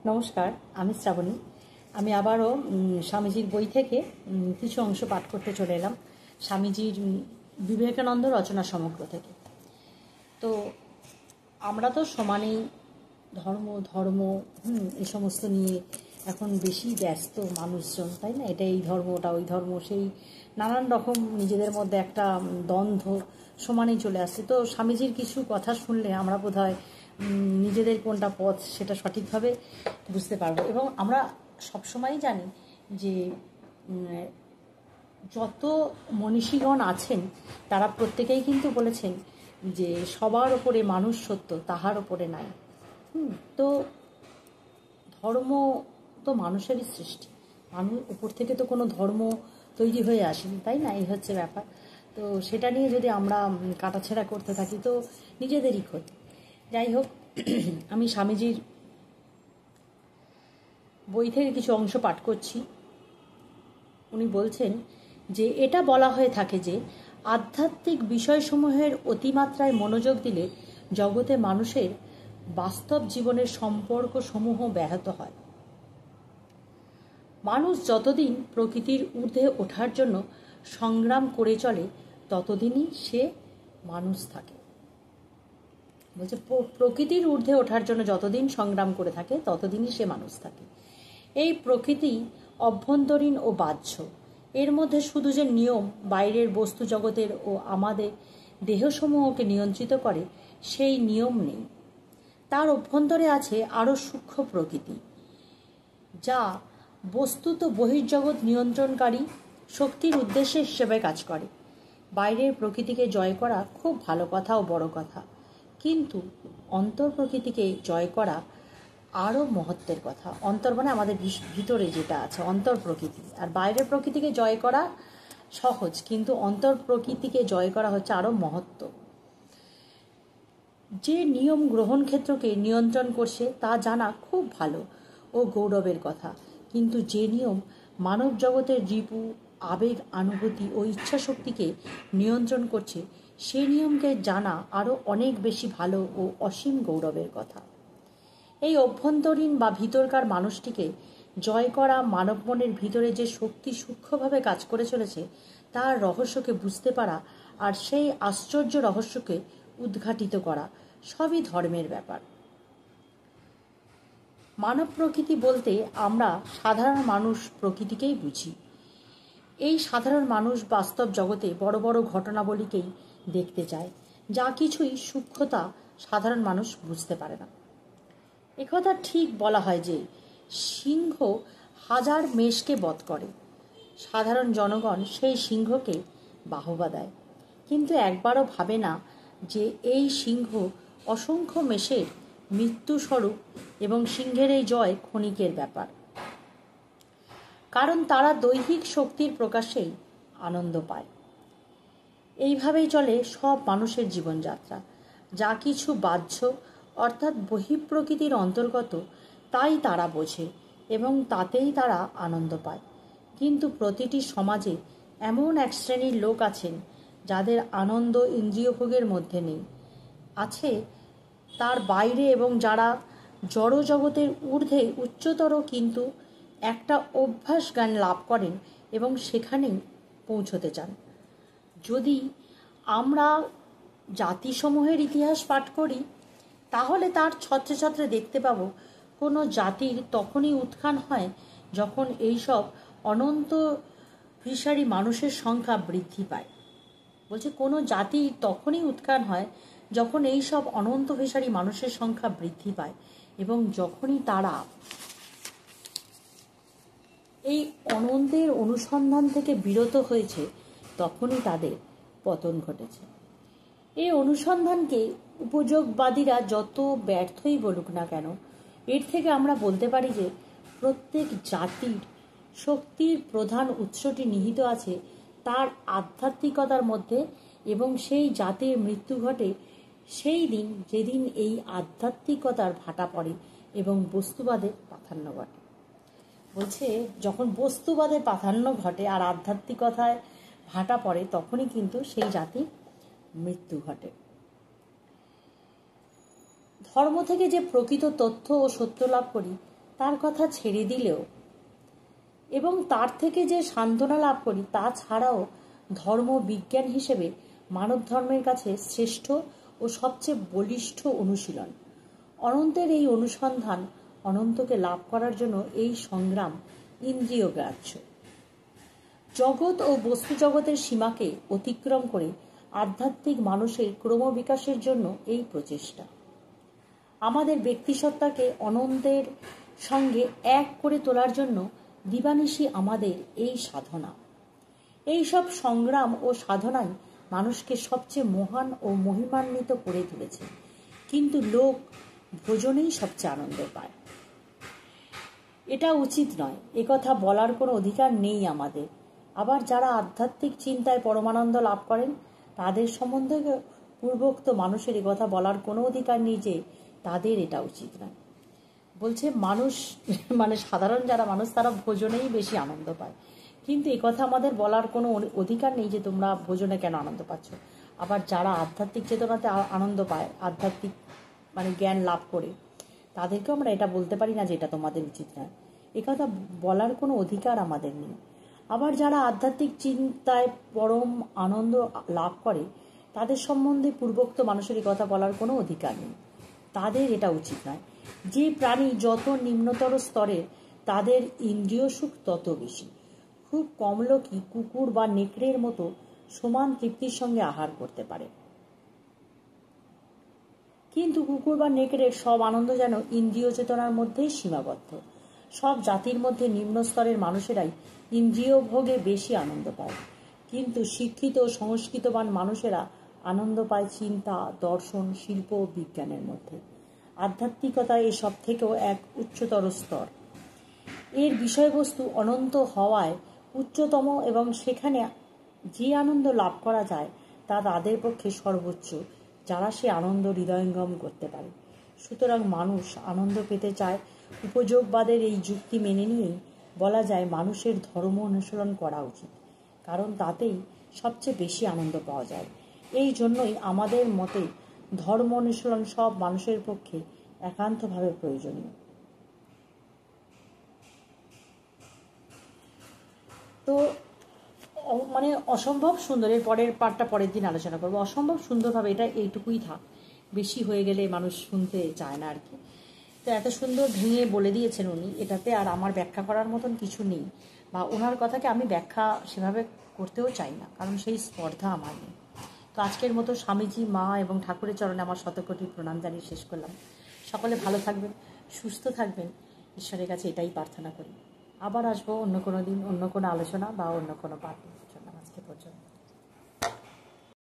নমস্কার, আমি শ্রাবণী। আমি আবারও স্বামীজির বই থেকে কিছু অংশ পাঠ করতে চলে এলাম, স্বামীজির বিবেকানন্দ রচনা সমগ্র থেকে। তো আমরা তো সমানেই ধর্ম এই সমস্ত নিয়ে এখন বেশি ব্যস্ত মানুষজন, তাই না? এটা এই ধর্ম, ওটা ওই ধর্ম, সেই নানান রকম নিজেদের মধ্যে একটা দ্বন্দ্ব সমানেই চলে আসছে। তো স্বামীজির কিছু কথা শুনলে আমরা বোধহয় নিজেদের কোনটা পথ সেটা সঠিকভাবে বুঝতে পারবো। এবং আমরা সবসময়ই জানি যে যত মনীষীগণ আছেন তারা প্রত্যেকেই কিন্তু বলেছেন যে সবার ওপরে মানুষ সত্য, তাহার ওপরে নাই। তো ধর্ম তো মানুষেরই সৃষ্টি, মানুষ উপর থেকে তো কোনো ধর্ম তৈরি হয়ে আসেনি, তাই না? এই হচ্ছে ব্যাপার। তো সেটা নিয়ে যদি আমরা কাটাছেঁড়া করতে থাকি তো নিজেদেরই ক্ষতি। যাই হোক, আমি স্বামীজির বই থেকে কিছু অংশ পাঠ করছি। উনি বলছেন যে এটা বলা হয়ে থাকে যে আধ্যাত্মিক বিষয়সমূহের অতিমাত্রায় মনোযোগ দিলে জগতে মানুষের বাস্তব জীবনের সম্পর্ক সমূহ ব্যাহত হয়। মানুষ যতদিন প্রকৃতির ঊর্ধ্বে ওঠার জন্য সংগ্রাম করে চলে ততদিনই সে মানুষ থাকে। বলছে প্রকৃতির ঊর্ধ্বে ওঠার জন্য যতদিন সংগ্রাম করে থাকে ততদিনই সে মানুষ থাকে। এই প্রকৃতি অভ্যন্তরীণ ও বাহ্য, এর মধ্যে শুধু যে নিয়ম বাইরের বস্তু জগতের ও আমাদের দেহসমূহকে নিয়ন্ত্রিত করে সেই নিয়ম নেই। তার অভ্যন্তরে আছে আরও সূক্ষ্ম প্রকৃতি, যা বস্তুত বহির্জগৎ নিয়ন্ত্রণকারী শক্তির উদ্দেশ্যে হিসেবে কাজ করে। বাইরের প্রকৃতিকে জয় করা খুব ভালো কথা ও বড় কথা, কিন্তু অন্তর প্রকৃতিকে জয় করা আরও মহত্বের কথা। অন্তর মানে আমাদের ভিতরে যেটা আছে, অন্তর প্রকৃতি। আর বাইরের প্রকৃতিকে জয় করা সহজ, কিন্তু অন্তর প্রকৃতিকে জয় করা হচ্ছে আরও মহত্ব। যে নিয়ম গ্রহণ ক্ষেত্রকে নিয়ন্ত্রণ করছে তা জানা খুব ভালো ও গৌরবের কথা, কিন্তু যে নিয়ম মানব জগতের রিপু আবেগ, অনুভূতি ও ইচ্ছাশক্তিকে নিয়ন্ত্রণ করছে সেই নিয়মকে জানা আরও অনেক বেশি ভালো ও অসীম গৌরবের কথা। এই অভ্যন্তরীণ বা ভিতরকার মানুষটিকে জয় করা, মানব মনের ভিতরে যে শক্তি সূক্ষ্মভাবে কাজ করে চলেছে তার রহস্যকে বুঝতে পারা আর সেই আশ্চর্য রহস্যকে উদ্ঘাটিত করা সবই ধর্মের ব্যাপার। মানব প্রকৃতি বলতে আমরা সাধারণ মানুষ প্রকৃতিকেই বুঝি। এই সাধারণ মানুষ বাস্তব জগতে বড় বড় ঘটনাবলীকেই দেখতে চায়, যা কিছুই সূক্ষ্মতা সাধারণ মানুষ বুঝতে পারে না। একথা ঠিক বলা হয় যে সিংহ হাজার মেষকে বধ করে, সাধারণ জনগণ সেই সিংহকে বাহবা দেয়, কিন্তু একবারও ভাবে না যে এই সিংহ অসংখ্য মেষের মৃত্যুস্বরূপ এবং সিংহের এই জয় ক্ষণিকের ব্যাপার। কারণ তারা দৈহিক শক্তির প্রকাশেই আনন্দ পায়। এইভাবেই চলে সব মানুষের জীবনযাত্রা। যা কিছু বাহ্য অর্থাৎ বহিঃপ্রকৃতির অন্তর্গত তাই তারা বোঝে এবং তাতেই তারা আনন্দ পায়। কিন্তু প্রতিটি সমাজে এমন এক শ্রেণীর লোক আছেন যাদের আনন্দ ইন্দ্রিয়ভোগের মধ্যে নেই, আছে তার বাইরে, এবং যারা জড় জগতের ঊর্ধ্বে উচ্চতর কিন্তু একটা অভ্যাস জ্ঞান লাভ করেন এবং সেখানেই পৌঁছতে চান। যদি আমরা জাতিসমূহের ইতিহাস পাঠ করি তাহলে তার ছত্রে ছত্রে দেখতে পাব কোনো জাতির তখনই উত্থান হয় যখন এইসব অনন্ত ভিসারী মানুষের সংখ্যা বৃদ্ধি পায়। বলছে কোনো জাতি তখনই উত্থান হয় যখন এইসব অনন্ত ভিসারী মানুষের সংখ্যা বৃদ্ধি পায়, এবং যখনই তারা এই অনন্তের অনুসন্ধান থেকে বিরত হয়েছে তখনই তাদের পতন ঘটেছে। এই অনুসন্ধানকে উপযোগবাদীরা যত ব্যর্থই বলুক না কেন, এর থেকে আমরা বলতে পারি যে প্রত্যেক জাতির শক্তির প্রধান উৎসটি নিহিত আছে তার আধ্যাত্মিকতার মধ্যে, এবং সেই জাতির মৃত্যু ঘটে সেই দিন যেদিন এই আধ্যাত্মিকতার ভাটা পড়ে এবং বস্তুবাদের প্রাধান্য ঘটে। বলছে যখন বস্তুবাদের প্রাধান্য ঘটে আর আধ্যাত্মিকতায় ভাটা পড়ে তখনই কিন্তু সেই জাতির মৃত্যু ঘটে। ধর্ম থেকে যে প্রকৃত তথ্য ও সত্য লাভ করি তার কথা ছেড়ে দিলেও এবং তার থেকে যে সান্ত্বনা লাভ করি তা ছাড়াও ধর্ম বিজ্ঞান হিসেবে মানব ধর্মের কাছে শ্রেষ্ঠ ও সবচেয়ে বলিষ্ঠ অনুশীলন। অনন্তের এই অনুসন্ধান, অনন্তকে লাভ করার জন্য এই সংগ্রাম ইন্দ্রিয়গ্রাহ্য। জগৎ ও বস্তু জগতের সীমাকে অতিক্রম করে আধ্যাত্মিক মানুষের ক্রমবিকাশের জন্য এই প্রচেষ্টা। আমাদের ব্যক্তিসত্তাকে অনন্তের সঙ্গে এক করে তোলার জন্য দিবানিশি আমাদের এই সাধনা। এই সব সংগ্রাম ও সাধনাই মানুষকে সবচেয়ে মহান ও মহিমান্বিত করে তুলেছে, কিন্তু লোক ভোজনেই সবচেয়ে আনন্দ পায়। এটা উচিত নয়, একথা বলার কোনো অধিকার নেই আমাদের। আবার যারা আধ্যাত্মিক চিন্তায় পরমানন্দ লাভ করেন তাদের সম্বন্ধে পূর্বোক্ত মানুষের একথা বলার কোনো অধিকার নেই যে তাদের এটা উচিত নয়। বলছে মানুষ সাধারণ যারা মানুষ তারা ভোজনেই বেশি আনন্দ পায়, কিন্তু একথা আমাদের বলার কোনো অধিকার নেই যে তোমরা ভোজনে কেন আনন্দ পাচ্ছ। আবার যারা আধ্যাত্মিক চেতনাতে আনন্দ পায়, আধ্যাত্মিক জ্ঞান লাভ করে, তাদেরকেও আমরা এটা বলতে পারি না যে এটা তোমাদের উচিত নয়। একথা বলার কোনো অধিকার আমাদের নেই। আবার যারা আধ্যাত্মিক চিন্তায় পরম আনন্দ লাভ করে তাদের সম্বন্ধে পূর্বোক্ত মানুষের কথা বলার কোনো অধিকার নেই, তাদের এটা উচিত নয়। যে প্রাণী যত নিম্নতর স্তরের তাদের ইন্দ্রিয় সুখ তত বেশি। খুব কম লোকই কুকুর বা নেকড়ের মতো সমান তৃপ্তির সঙ্গে আহার করতে পারে, কিন্তু কুকুর বা নেকড়ের সব আনন্দ যেন ইন্দ্রিয় চেতনার মধ্যেই সীমাবদ্ধ। সব জাতির মধ্যে নিম্ন স্তরের মানুষেরাই ইন্দ্রিয় ভোগে বেশি আনন্দ পায়, কিন্তু শিক্ষিত ও সংস্কৃতবান মানুষেরা আনন্দ পায় চিন্তা, দর্শন, শিল্প ও বিজ্ঞানের মধ্যে। আধ্যাত্মিকতা এসব থেকেও এক উচ্চতর স্তর। এর বিষয়বস্তু অনন্ত হওয়ায় উচ্চতম, এবং সেখানে যে আনন্দ লাভ করা যায় তা তাদের পক্ষে সর্বোচ্চ, যারা সে আনন্দ হৃদয়ঙ্গম করতে পারে। সুতরাং মানুষ আনন্দ পেতে চায়। উপযোগবাদের এই যুক্তি মেনে নিয়েই বলা যায় মানুষের ধর্ম অনুসরণ করা উচিত, কারণ তাতেই সবচেয়ে বেশি আনন্দ পাওয়া যায়। এই জন্যই আমাদের মতে ধর্ম অনুসরণ সব মানুষের পক্ষে একান্তভাবে প্রয়োজনীয়। তো অসম্ভব সুন্দর, এর পরের পার্টটা পরের দিন আলোচনা করবো। অসম্ভব সুন্দরভাবে, এটা এইটুকুই থাক, বেশি হয়ে গেলে মানুষ শুনতে চায় না আর কি। তো এত সুন্দর ভেঙে বলে দিয়েছেন উনি, এটাতে আর আমার ব্যাখ্যা করার মতন কিছু নেই, বা ওনার কথাকে আমি ব্যাখ্যা সেভাবে করতেও চাই না, কারণ সেই স্পর্ধা আমার নেই। তো আজকের মতো স্বামীজি, মা এবং ঠাকুরের চরণে আমার শতকোটি প্রণাম জানিয়ে শেষ করলাম। সকলে ভালো থাকবেন, সুস্থ থাকবেন, ঈশ্বরের কাছে এটাই প্রার্থনা করি। আবার আসবো অন্য কোনো দিন, অন্য কোনো আলোচনা বা অন্য কোনো পাঠ।